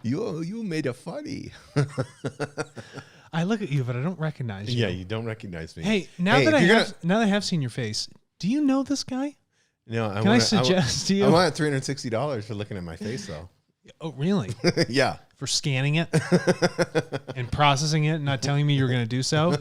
You made it funny. I look at you, but I don't recognize you. Yeah, you don't recognize me. Hey, now that I have seen your face, do you know this guy? No, I suggest to you? I want $360 for looking at my face, though. Oh, really? Yeah. For scanning it and processing it and not telling me you're going to do so.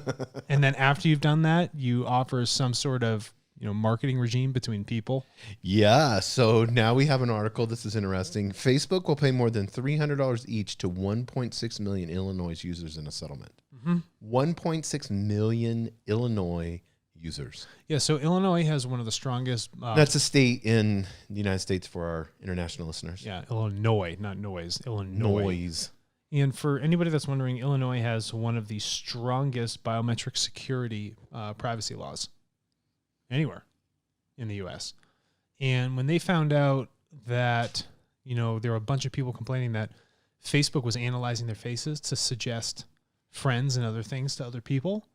And then after you've done that, you offer some sort of marketing regime between people. Yeah. So now we have an article. This is interesting. Facebook will pay more than $300 each to 1.6 million Illinois users in a settlement. 1.6 million Illinois users. Yeah. So Illinois has one of the strongest. That's a state in the United States for our international listeners. Yeah. Illinois, not noise. Illinois. And for anybody that's wondering, Illinois has one of the strongest biometric security privacy laws anywhere in the U.S. And when they found out that, there were a bunch of people complaining that Facebook was analyzing their faces to suggest friends and other things to other people,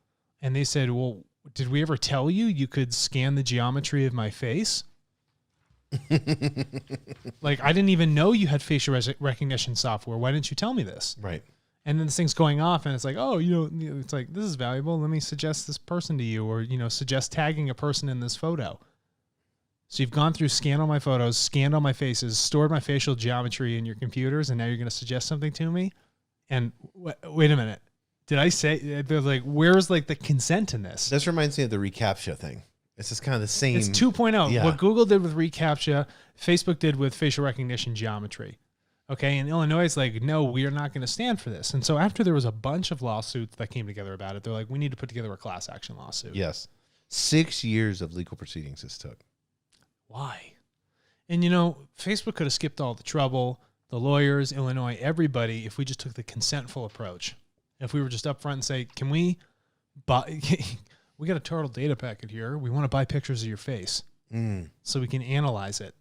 and they said, well, did we ever tell you could scan the geometry of my face? Like, I didn't even know you had facial recognition software. Why didn't you tell me this? Right. And then this thing's going off, and it's like, oh, it's like, this is valuable. Let me suggest this person to you, or, suggest tagging a person in this photo. So you've gone through, scanned all my photos, scanned all my faces, stored my facial geometry in your computers, and now you're going to suggest something to me? And wait a minute. Did I say, they're like, where's like the consent in this? This reminds me of the reCAPTCHA thing. It's just kind of the same. It's 2.0. Yeah. What Google did with reCAPTCHA, Facebook did with facial recognition geometry. Okay, and Illinois is like, no, we are not going to stand for this. And so after there was a bunch of lawsuits that came together about it, they're like, we need to put together a class action lawsuit. Yes. 6 years of legal proceedings this took. Why? And, Facebook could have skipped all the trouble, the lawyers, Illinois, everybody, if we just took the consentful approach. If we were just upfront and say, can we buy, we got a TARTLE data packet here. We want to buy pictures of your face so we can analyze it.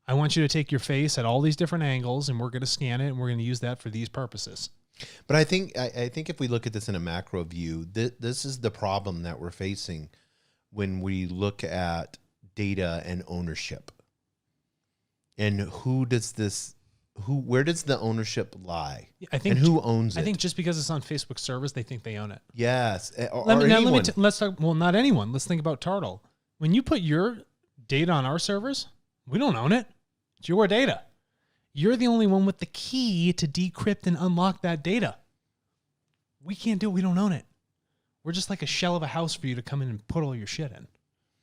I want you to take your face at all these different angles, and we're going to scan it, and we're going to use that for these purposes. But I think if we look at this in a macro view, this is the problem that we're facing when we look at data and ownership. And where does the ownership lie? And who owns it? I think just because it's on Facebook servers, they think they own it. Yes. Let's talk. Well, not anyone. Let's think about TARTLE. When you put your data on our servers, we don't own it. It's your data. You're the only one with the key to decrypt and unlock that data. We can't do it. We don't own it. We're just like a shell of a house for you to come in and put all your shit in.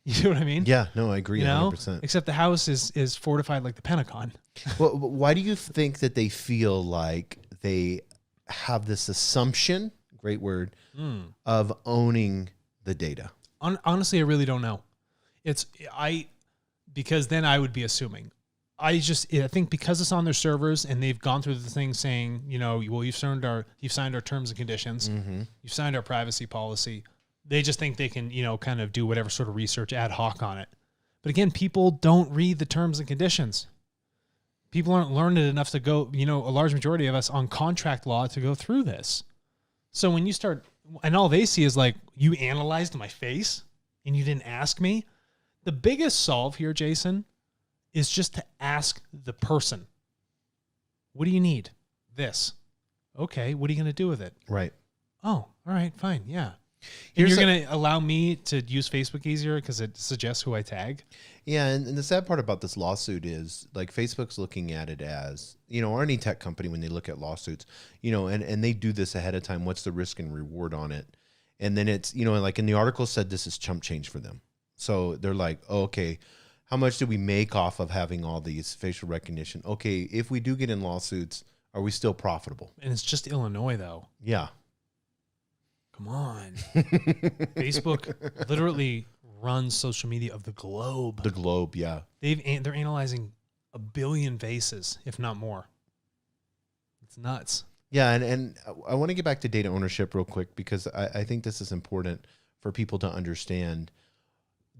You know what I mean? Yeah, no, I agree 100%. Except the house is fortified like the Pentagon. Well, why do you think that they feel like they have this assumption, great word, of owning the data? Honestly, I really don't know. Because then I would be assuming. I think because it's on their servers and they've gone through the thing saying, well, you've signed our terms and conditions, you've signed our privacy policy. They just think they can, kind of do whatever sort of research ad hoc on it. But again, people don't read the terms and conditions. People aren't learned enough to go, a large majority of us on contract law to go through this. So when you start, and all they see is like, you analyzed my face and you didn't ask me. The biggest solve here, Jason, is just to ask the person, what do you need? This. Okay, what are you going to do with it? Right. Oh, all right, fine, yeah. You're going to allow me to use Facebook easier because it suggests who I tag? Yeah, and the sad part about this lawsuit is, like, Facebook's looking at it as, or any tech company when they look at lawsuits, and they do this ahead of time. What's the risk and reward on it? And then it's, like in the article said, this is chump change for them. So they're like, oh, okay, how much do we make off of having all these facial recognition? Okay, if we do get in lawsuits, are we still profitable? And it's just Illinois, though. Yeah. Come on. Facebook literally runs social media of the globe. The globe, yeah. They're analyzing 1 billion faces, if not more. It's nuts. Yeah, and I want to get back to data ownership real quick because I think this is important for people to understand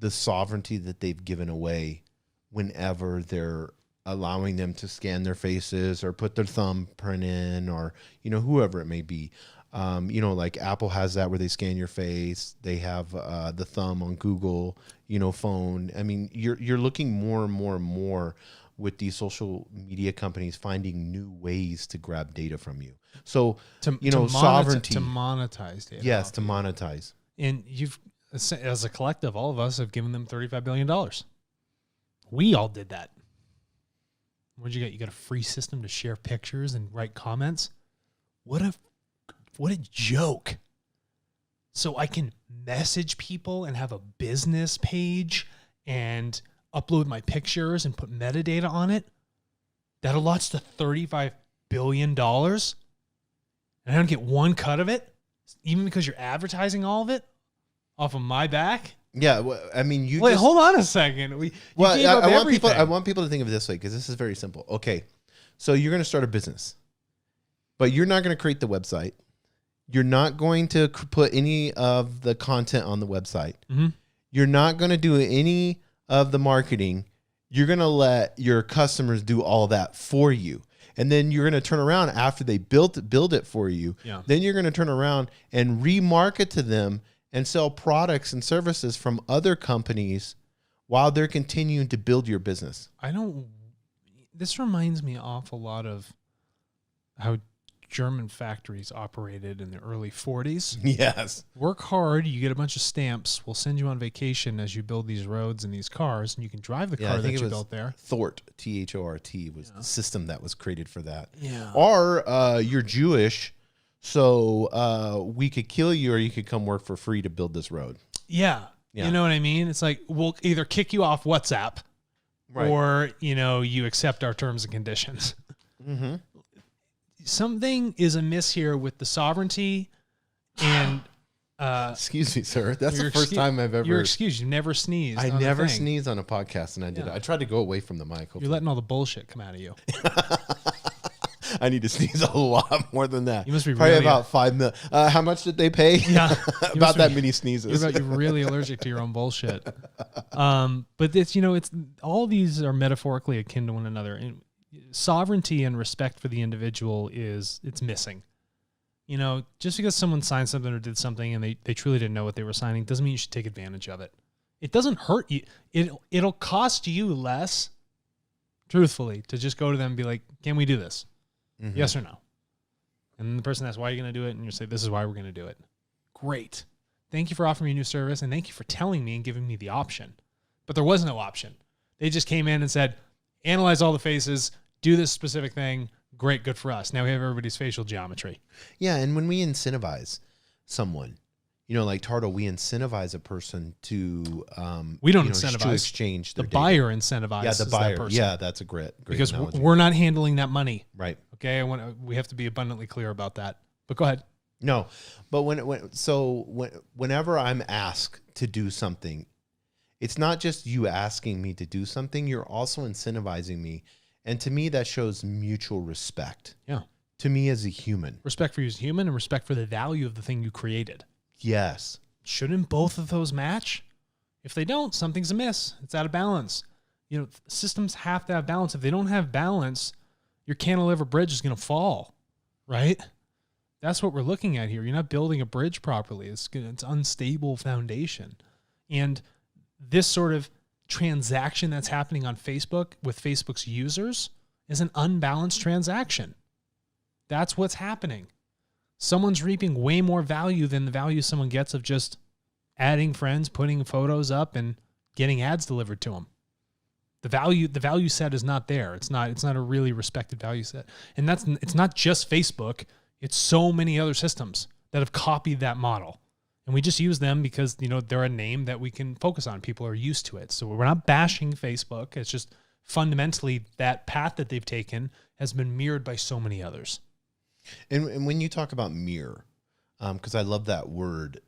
the sovereignty that they've given away whenever they're allowing them to scan their faces or put their thumbprint in or, whoever it may be. Like Apple has that where they scan your face. They have the thumb on Google, phone. I mean, you're looking more and more and more with these social media companies finding new ways to grab data from you. So, sovereignty. To monetize data. Yes, to monetize. And you've, as a collective, all of us have given them $35 billion. We all did that. What'd you get? You got a free system to share pictures and write comments? What a joke. So I can message people and have a business page and upload my pictures and put metadata on it. That allots to $35 billion. And I don't get one cut of it, even because you're advertising all of it off of my back. Yeah, well, I mean, hold on a second. I want people to think of it this way, because this is very simple. Okay, so you're going to start a business, but you're not going to create the website. You're not going to put any of the content on the website. Mm-hmm. You're not going to do any of the marketing. You're going to let your customers do all that for you. And then you're going to turn around after they build it for you. Yeah. Then you're going to turn around and remarket to them and sell products and services from other companies while they're continuing to build your business. This reminds me an awful lot of how German factories operated in the early 40s. Yes. Work hard, you get a bunch of stamps. We'll send you on vacation as you build these roads and these cars, and you can drive the car that you built there. THORT, T-H-O-R-T, was the system that was created for that. Yeah. Or you're Jewish, so we could kill you, or you could come work for free to build this road. Yeah. You know what I mean? It's like, we'll either kick you off WhatsApp, or, you accept our terms and conditions. Mm-hmm. Something is amiss here with the sovereignty and... excuse me, sir. That's the first time I've ever... You're excused. You never sneezed. I never sneezed on a podcast, and I did it. I tried to go away from the mic. Hopefully. You're letting all the bullshit come out of you. I need to sneeze a lot more than that. You must be probably really about 5 million. How much did they pay? Yeah, about that many sneezes. You're really allergic to your own bullshit. But it's all these are metaphorically akin to one another. And sovereignty and respect for the individual it's missing. Just because someone signed something or did something and they truly didn't know what they were signing doesn't mean you should take advantage of it. It doesn't hurt you. It'll cost you less, truthfully, to just go to them and be like, can we do this? Mm-hmm. Yes or no? And then the person asks, why are you going to do it? And you say, this is why we're going to do it. Great. Thank you for offering me a new service, and thank you for telling me and giving me the option. But there was no option. They just came in and said, analyze all the faces, do this specific thing. Great, good for us. Now we have everybody's facial geometry. Yeah, and when we incentivize someone, like TARTLE, we incentivize a person to we don't incentivize to exchange their the data. buyer incentivizes. Yeah, the buyer. That person. Yeah, that's a great because analogy. We're not handling that money. Right. Okay, we have to be abundantly clear about that. But go ahead. No, but whenever I'm asked to do something, it's not just you asking me to do something. You're also incentivizing me, and to me, that shows mutual respect. Yeah. To me as a human, respect for you as a human, and respect for the value of the thing you created. Yes. Shouldn't both of those match? If they don't, something's amiss. It's out of balance. Systems have to have balance. If they don't have balance, your cantilever bridge is going to fall, right? That's what we're looking at here. You're not building a bridge properly. It's unstable foundation. And this sort of transaction that's happening on Facebook with Facebook's users is an unbalanced transaction. That's what's happening. Someone's reaping way more value than the value someone gets of just adding friends, putting photos up, and getting ads delivered to them. The value set is not there. It's not a really respected value set. And it's not just Facebook. It's so many other systems that have copied that model. And we just use them because, they're a name that we can focus on. People are used to it. So we're not bashing Facebook. It's just fundamentally that path that they've taken has been mirrored by so many others. And when you talk about mirror, because I love that word,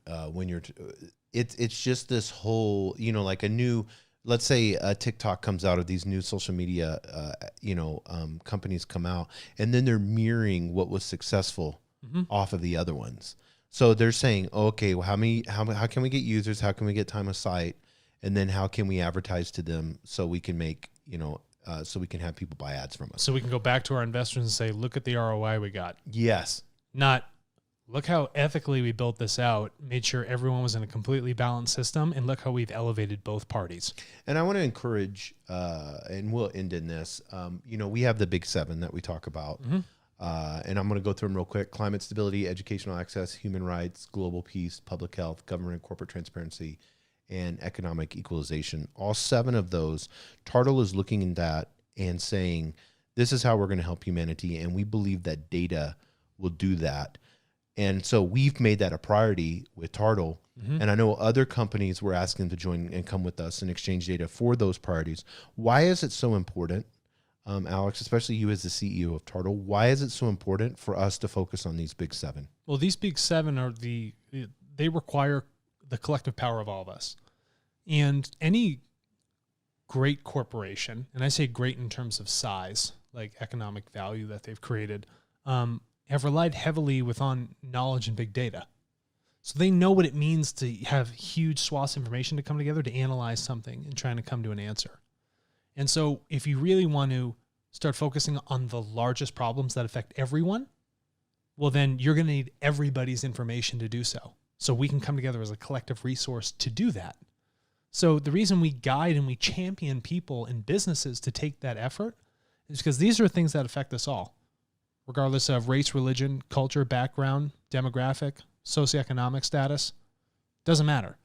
it's just this whole, like a new, let's say a TikTok comes out, of these new social media, companies come out, and then they're mirroring what was successful off of the other ones. So they're saying, okay, well, how can we get users? How can we get time of sight? And then how can we advertise to them so we can make, so we can have people buy ads from us? So we can go back to our investors and say, look at the ROI we got. Yes. Not, look how ethically we built this out, made sure everyone was in a completely balanced system, and look how we've elevated both parties. And I want to encourage, and we'll end in this, we have the big 7 that we talk about. Mm-hmm. And I'm going to go through them real quick. Climate stability, educational access, human rights, global peace, public health, government and corporate transparency, and economic equalization. All 7 of those, TARTLE is looking at that and saying, this is how we're going to help humanity. And we believe that data will do that. And so we've made that a priority with TARTLE. Mm-hmm. And I know other companies were asking to join and come with us and exchange data for those priorities. Why is it so important, Alex, especially you as the CEO of TARTLE? Why is it so important for us to focus on these big 7? Well, these big 7 they require the collective power of all of us. And any great corporation, and I say great in terms of size, like economic value that they've created, have relied heavily on knowledge and big data. So they know what it means to have huge swaths of information to come together to analyze something and trying to come to an answer. And so if you really want to start focusing on the largest problems that affect everyone, well, then you're going to need everybody's information to do so. So we can come together as a collective resource to do that. So the reason we guide and we champion people and businesses to take that effort is because these are things that affect us all, regardless of race, religion, culture, background, demographic, socioeconomic status. Doesn't matter.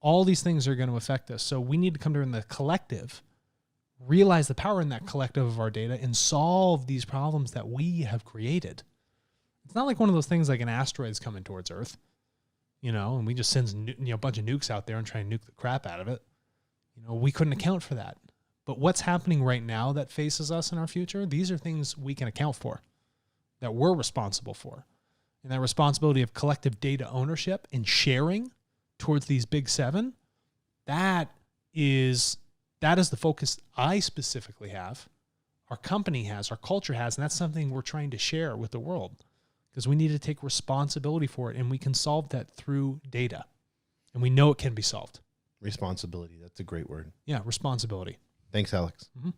All these things are going to affect us. So we need to come together in the collective, realize the power in that collective of our data, and solve these problems that we have created. It's not like one of those things like an asteroid's coming towards Earth, and we just send a bunch of nukes out there and try and nuke the crap out of it. We couldn't account for that. But what's happening right now that faces us in our future, these are things we can account for, that we're responsible for. And that responsibility of collective data ownership and sharing towards these big 7, that is the focus I specifically have, our company has, our culture has, and that's something we're trying to share with the world because we need to take responsibility for it, and we can solve that through data. And we know it can be solved. Responsibility, that's a great word. Yeah, responsibility. Thanks, Alex. Mm-hmm.